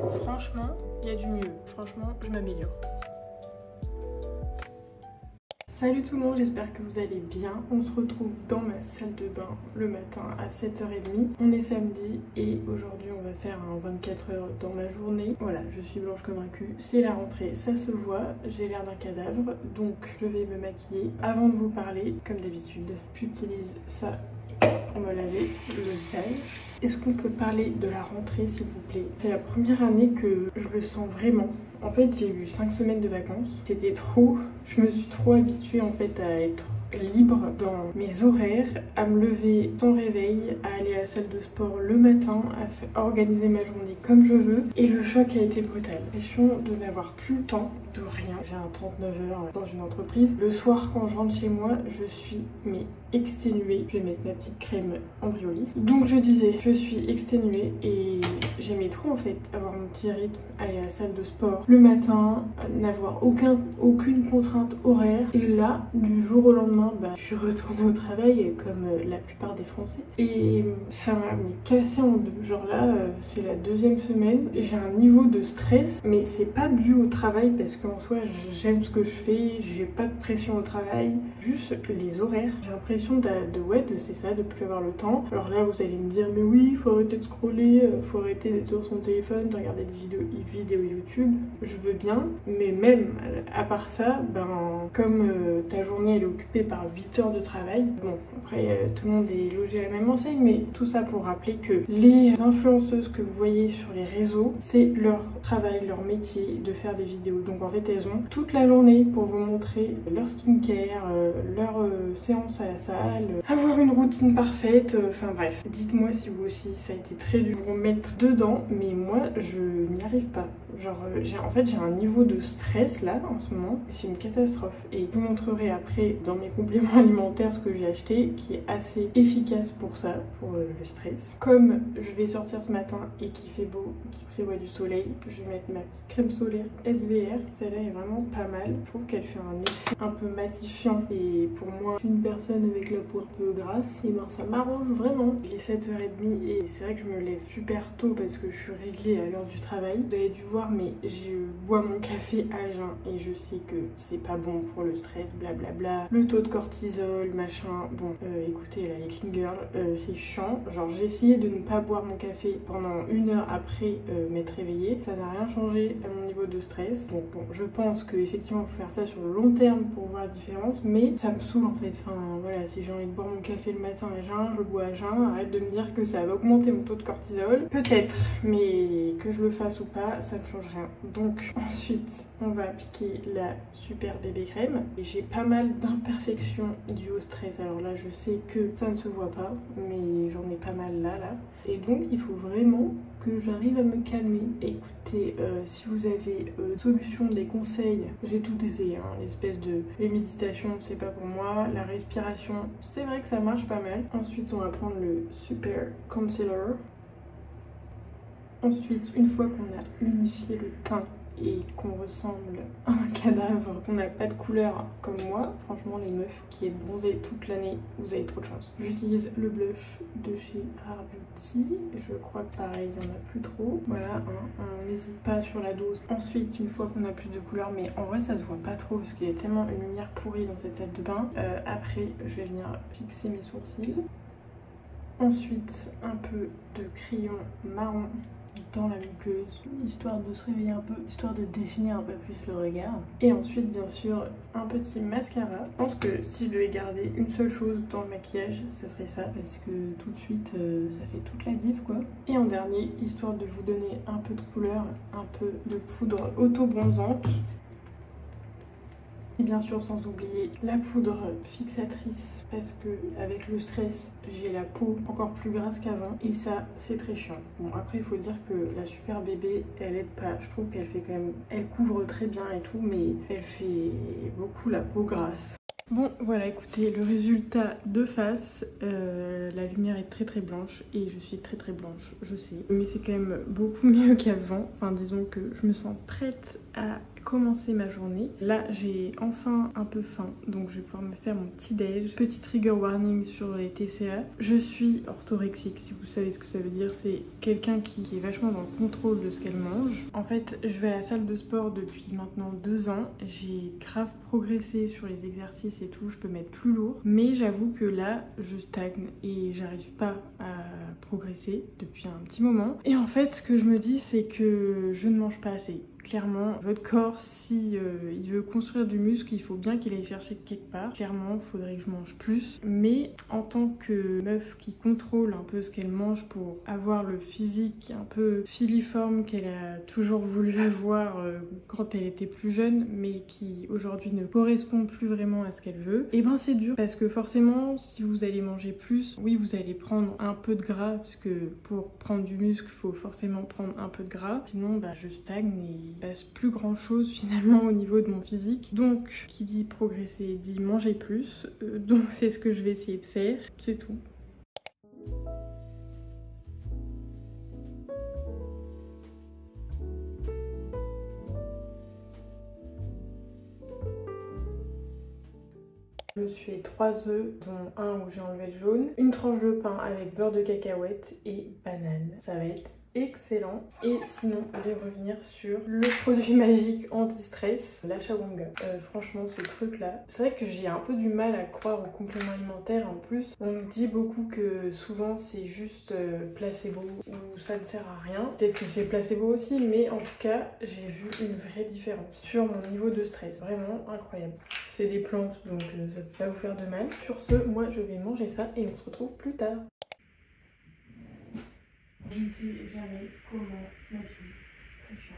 Franchement, il y a du mieux. Franchement, je m'améliore. Salut tout le monde, j'espère que vous allez bien. On se retrouve dans ma salle de bain le matin à 7h30. On est samedi et aujourd'hui on va faire un 24 heures dans ma journée. Voilà, je suis blanche comme un cul, c'est la rentrée, ça se voit, j'ai l'air d'un cadavre. Donc je vais me maquiller. Avant de vous parler, comme d'habitude, j'utilise ça pour me laver le visage. Est-ce qu'on peut parler de la rentrée s'il vous plaît? C'est la première année que je le sens vraiment. En fait j'ai eu 5 semaines de vacances, c'était trop, je me suis trop habituée en fait à être libre dans mes horaires, à me lever sans réveil, à aller à la salle de sport le matin, à organiser ma journée comme je veux, et le choc a été brutal. J'ai l'impression de n'avoir plus le temps de rien. J'ai un 39 heures dans une entreprise. Le soir quand je rentre chez moi, je suis exténuée. Je vais mettre ma petite crème embryoliste. Donc je disais, je suis exténuée et j'aimais trop en fait avoir mon petit rythme, aller à la salle de sport le matin, n'avoir aucune contrainte horaire. Et là, du jour au lendemain, je suis retournée au travail comme la plupart des Français. Et ça m'a cassé en deux. Genre là, c'est la deuxième semaine. J'ai un niveau de stress, mais c'est pas dû au travail parce qu'en soi, j'aime ce que je fais, j'ai pas de pression au travail. Juste les horaires. J'ai l'impression de c'est ça, de plus avoir le temps. Alors là, vous allez me dire, mais oui, il faut arrêter de scroller, faut arrêter d'être sur son téléphone, de regarder des vidéos YouTube. Je veux bien, mais même à part ça, comme ta journée elle est occupée par 8 heures de travail, bon, après tout le monde est logé à la même enseigne, mais tout ça pour rappeler que les influenceuses que vous voyez sur les réseaux, c'est leur travail, leur métier de faire des vidéos. Donc en fait, elles ont toute la journée pour vous montrer leur skincare, leur séance à la salle, avoir une routine parfaite, enfin bref. Dites-moi si vous aussi ça a été très dur de vous mettre dedans, mais moi je n'y arrive pas. Genre en fait j'ai un niveau de stress là en ce moment, c'est une catastrophe. Et je vous montrerai après dans mes compléments alimentaires ce que j'ai acheté qui est assez efficace pour ça, pour le stress. Comme je vais sortir ce matin et qu'il fait beau, qu'il prévoit du soleil, je vais mettre ma petite crème solaire SVR. Celle-là est vraiment pas mal. Je trouve qu'elle fait un effet un peu matifiant et pour moi, une personne avec la peau un peu grasse, et ça m'arrange vraiment. Il est 7h30 et c'est vrai que je me lève super tôt parce que je suis réglée à l'heure du travail. Vous avez dû voir, mais je bois mon café à jeun et je sais que c'est pas bon pour le stress, blablabla. Le taux de cortisol, machin. Bon, écoutez, là, les clean girls, c'est chiant. Genre, j'ai essayé de ne pas boire mon café pendant 1 heure après m'être réveillée. Ça n'a rien changé à mon niveau de stress. Donc bon, je pense que effectivement, faut faire ça sur le long terme pour voir la différence, mais ça me saoule en fait. Enfin voilà, si j'ai envie de boire mon café le matin à jeun, je le bois à jeun. Arrête de me dire que ça va augmenter mon taux de cortisol. Peut-être, mais que je le fasse ou pas, ça ne change rien. Donc ensuite, on va appliquer la super bébé crème. Et j'ai pas mal d'imperfections dues au stress. Alors là, je sais que ça ne se voit pas, mais j'en ai pas mal là. Et donc, il faut vraiment que j'arrive à me calmer. Écoutez, si vous avez des solutions, des conseils, j'ai tout essayé, hein. L'espèce de méditation, c'est pas pour moi. La respiration, c'est vrai que ça marche pas mal. Ensuite, on va prendre le Super Concealer. Ensuite, une fois qu'on a unifié le teint et qu'on ressemble à un cadavre, qu'on n'a pas de couleur comme moi, franchement les meufs qui êtes bronzées toute l'année, vous avez trop de chance. J'utilise le blush de chez Rare Beauty, je crois que pareil il n'y en a plus trop. Voilà, hein, on n'hésite pas sur la dose. Ensuite, une fois qu'on a plus de couleur, mais en vrai ça se voit pas trop parce qu'il y a tellement une lumière pourrie dans cette salle de bain. Après je vais venir fixer mes sourcils. Ensuite un peu de crayon marron dans la muqueuse, histoire de se réveiller un peu, histoire de définir un peu plus le regard. Et ensuite bien sûr un petit mascara. Je pense que si je devais garder une seule chose dans le maquillage, ça serait ça, parce que tout de suite ça fait toute la diff quoi. Et en dernier, histoire de vous donner un peu de couleur, un peu de poudre auto-bronzante. Et bien sûr sans oublier la poudre fixatrice parce que avec le stress j'ai la peau encore plus grasse qu'avant et ça c'est très chiant. Bon après il faut dire que la super bébé elle aide pas, je trouve qu'elle fait quand même, elle couvre très bien et tout mais elle fait beaucoup la peau grasse. Bon voilà, écoutez le résultat de face, la lumière est très blanche et je suis très blanche, je sais, mais c'est quand même beaucoup mieux qu'avant. Enfin disons que je me sens prête à commencer ma journée. Là j'ai enfin un peu faim, donc je vais pouvoir me faire mon petit déj. Petit trigger warning sur les TCA. Je suis orthorexique, si vous savez ce que ça veut dire. C'est quelqu'un qui est vachement dans le contrôle de ce qu'elle mange. En fait, je vais à la salle de sport depuis maintenant 2 ans. J'ai grave progressé sur les exercices et tout, je peux mettre plus lourd. Mais j'avoue que là, je stagne et j'arrive pas à progresser depuis un petit moment. Et en fait, ce que je me dis, c'est que je ne mange pas assez. Clairement, votre corps, si il veut construire du muscle, il faut bien qu'il aille chercher quelque part. Clairement, il faudrait que je mange plus. Mais en tant que meuf qui contrôle un peu ce qu'elle mange pour avoir le physique un peu filiforme qu'elle a toujours voulu avoir quand elle était plus jeune, mais qui aujourd'hui ne correspond plus vraiment à ce qu'elle veut, et ben c'est dur. Parce que forcément, si vous allez manger plus, oui, vous allez prendre un peu de gras, parce que pour prendre du muscle, il faut forcément prendre un peu de gras. Sinon, bah, je stagne et il passe plus grand chose finalement au niveau de mon physique. Donc qui dit progresser dit manger plus, donc c'est ce que je vais essayer de faire, c'est tout. Je me suis fait 3 œufs, dont un où j'ai enlevé le jaune, une tranche de pain avec beurre de cacahuète et banane. Ça va être excellent. Et sinon, je vais revenir sur le produit magique anti-stress, la Shawanga. Franchement, ce truc là, c'est vrai que j'ai un peu du mal à croire aux compléments alimentaires. En plus, on me dit beaucoup que souvent c'est juste placebo ou ça ne sert à rien. Peut-être que c'est placebo aussi, mais en tout cas, j'ai vu une vraie différence sur mon niveau de stress. Vraiment incroyable. C'est des plantes, donc ça peut pas vous faire de mal. Sur ce, moi je vais manger ça et on se retrouve plus tard. Je ne sais jamais comment m'habiller. Très chiant.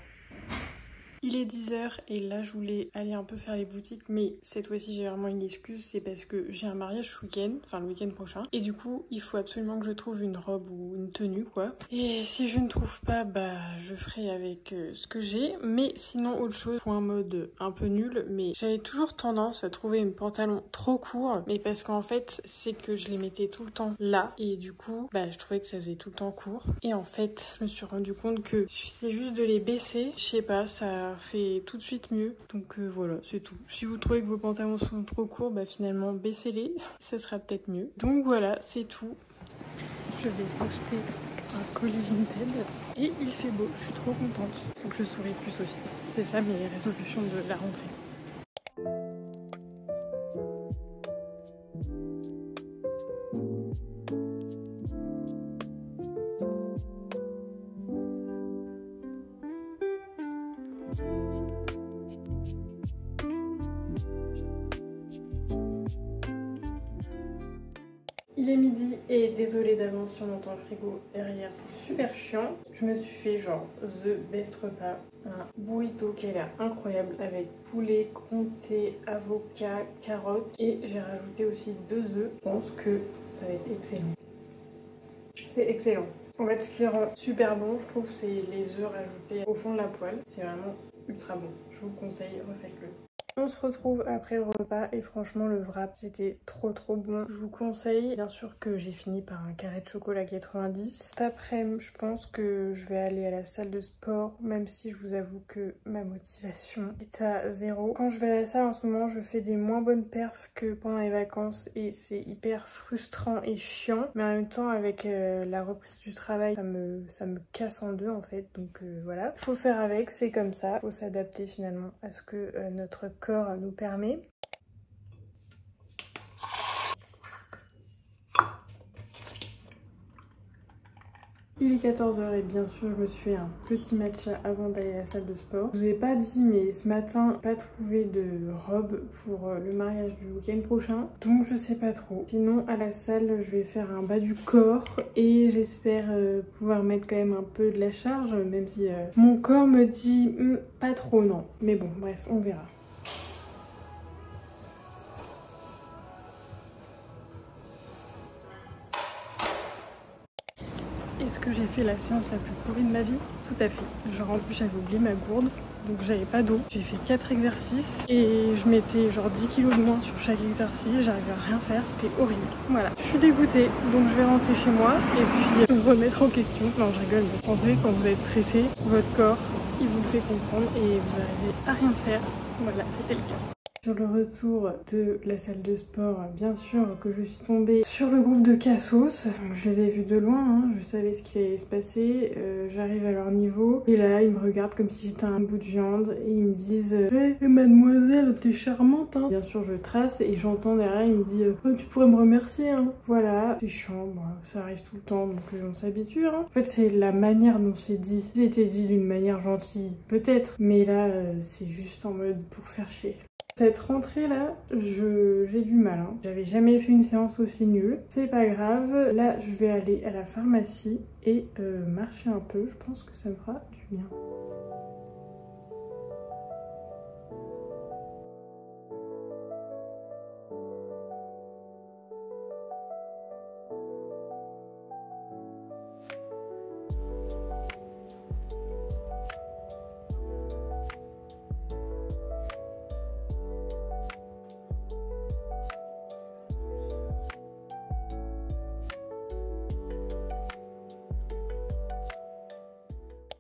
Il est 10h et là je voulais aller un peu faire les boutiques, mais cette fois-ci j'ai vraiment une excuse, c'est parce que j'ai un mariage ce week-end, enfin le week-end prochain, et du coup il faut absolument que je trouve une robe ou une tenue quoi. Et si je ne trouve pas, bah je ferai avec ce que j'ai, mais sinon autre chose, pour un mode un peu nul, mais j'avais toujours tendance à trouver mes pantalons trop courts, mais parce qu'en fait c'est que je les mettais tout le temps là, et du coup bah je trouvais que ça faisait tout le temps court, et en fait je me suis rendu compte que suffisait juste de les baisser, je sais pas, ça fait tout de suite mieux. Donc voilà, c'est tout. Si vous trouvez que vos pantalons sont trop courts, bah finalement baissez-les, ça sera peut-être mieux. Donc voilà, c'est tout. Je vais poster un colis Vinted et il fait beau, je suis trop contente. Faut que je sourie plus aussi. C'est ça mes résolutions de la rentrée. Il est midi et désolée d'avance si on entend le frigo derrière, c'est super chiant. Je me suis fait genre the best repas, un burrito qui a l'air incroyable avec poulet, comté, avocat, carottes et j'ai rajouté aussi 2 œufs. Je pense que ça va être excellent. C'est excellent. En fait, ce qui rend super bon, je trouve, c'est les œufs rajoutés au fond de la poêle. C'est vraiment ultra bon. Je vous le conseille, refaites-le. On se retrouve après le repas et franchement le wrap c'était trop bon. Je vous conseille, bien sûr que j'ai fini par un carré de chocolat 90. Cet après-midi je pense que je vais aller à la salle de sport, même si je vous avoue que ma motivation est à 0. Quand je vais à la salle en ce moment je fais des moins bonnes perfs que pendant les vacances et c'est hyper frustrant et chiant. Mais en même temps avec la reprise du travail ça me casse en deux en fait, donc voilà. Faut faire avec, c'est comme ça, faut s'adapter finalement à ce que notre corps nous permet. Il est 14h et bien sûr je me suis fait un petit matcha avant d'aller à la salle de sport. Je vous ai pas dit mais ce matin pas trouvé de robe pour le mariage du week-end prochain, donc je sais pas trop. Sinon à la salle je vais faire un bas du corps et j'espère pouvoir mettre quand même un peu de la charge, même si mon corps me dit pas trop non. Mais bon bref on verra. Est-ce que j'ai fait la séance la plus pourrie de ma vie? Tout à fait. Genre en plus j'avais oublié ma gourde, donc j'avais pas d'eau. J'ai fait 4 exercices et je mettais genre 10 kg de moins sur chaque exercice. J'arrivais à rien faire, c'était horrible. Voilà, je suis dégoûtée, donc je vais rentrer chez moi et puis remettre en question. Non je rigole, mais en vrai quand vous êtes stressé, votre corps il vous le fait comprendre et vous arrivez à rien faire. Voilà, c'était le cas. Sur le retour de la salle de sport, bien sûr que je suis tombée sur le groupe de Cassos. Je les ai vus de loin, hein. Je savais ce qui allait se passer. J'arrive à leur niveau et là ils me regardent comme si j'étais un bout de viande et ils me disent hey, mademoiselle, t'es charmante hein. Bien sûr je trace et j'entends derrière, il me dit oh, tu pourrais me remercier hein. Voilà, c'est chiant, ça arrive tout le temps donc on s'habitue hein. En fait c'est la manière dont c'est dit. C'était dit d'une manière gentille, peut-être, mais là c'est juste en mode pour faire chier. Cette rentrée là, j'ai du mal, hein. J'avais jamais fait une séance aussi nulle. C'est pas grave, là je vais aller à la pharmacie et marcher un peu, je pense que ça me fera du bien.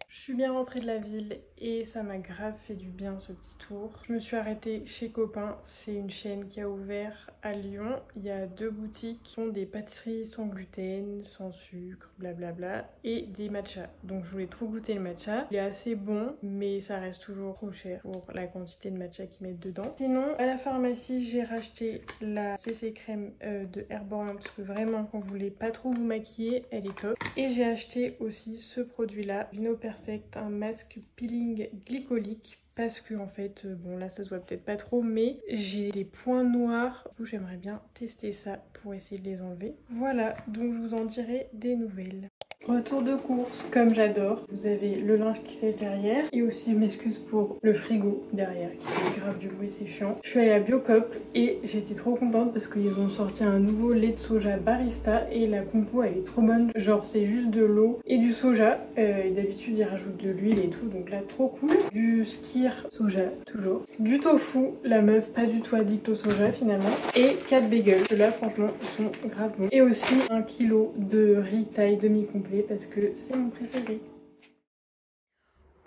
Je suis bien rentrée de la ville et ça m'a grave fait du bien ce petit tour. Je me suis arrêtée chez Copain, c'est une chaîne qui a ouvert à Lyon. Il y a 2 boutiques qui sont des pâtisseries sans gluten, sans sucre, blablabla et des matchas. Donc je voulais trop goûter le matcha. Il est assez bon mais ça reste toujours trop cher pour la quantité de matcha qu'ils mettent dedans. Sinon à la pharmacie j'ai racheté la CC crème de Herborian parce que vraiment quand vous voulez pas trop vous maquiller elle est top. Et j'ai acheté aussi ce produit là, Vino Perfect, un masque peeling glycolique parce que en fait bon là ça se voit peut-être pas trop mais j'ai des points noirs, du coup j'aimerais bien tester ça pour essayer de les enlever. Voilà, donc je vous en dirai des nouvelles. Retour de course, comme j'adore. Vous avez le linge qui sèche derrière et aussi je m'excuse pour le frigo derrière qui fait grave du bruit, c'est chiant. Je suis allée à Biocop et j'étais trop contente parce qu'ils ont sorti un nouveau lait de soja barista et la compo elle est trop bonne. Genre c'est juste de l'eau et du soja et d'habitude ils rajoutent de l'huile et tout donc là trop cool. Du skyr soja toujours. Du tofu, la meuf pas du tout addict au soja finalement. Et 4 bagels, ceux-là franchement ils sont grave bons. Et aussi 1 kg de riz taille demi-complet parce que c'est mon préféré.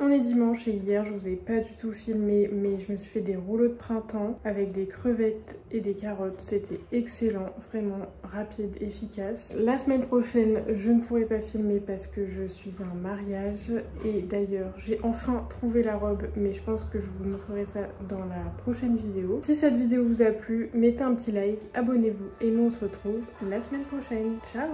On est dimanche et hier je vous ai pas du tout filmé mais je me suis fait des rouleaux de printemps avec des crevettes et des carottes. C'était excellent, vraiment rapide, efficace. La semaine prochaine je ne pourrai pas filmer parce que je suis à un mariage et d'ailleurs j'ai enfin trouvé la robe mais je pense que je vous montrerai ça dans la prochaine vidéo. Si cette vidéo vous a plu, mettez un petit like, abonnez-vous et nous on se retrouve la semaine prochaine. Ciao!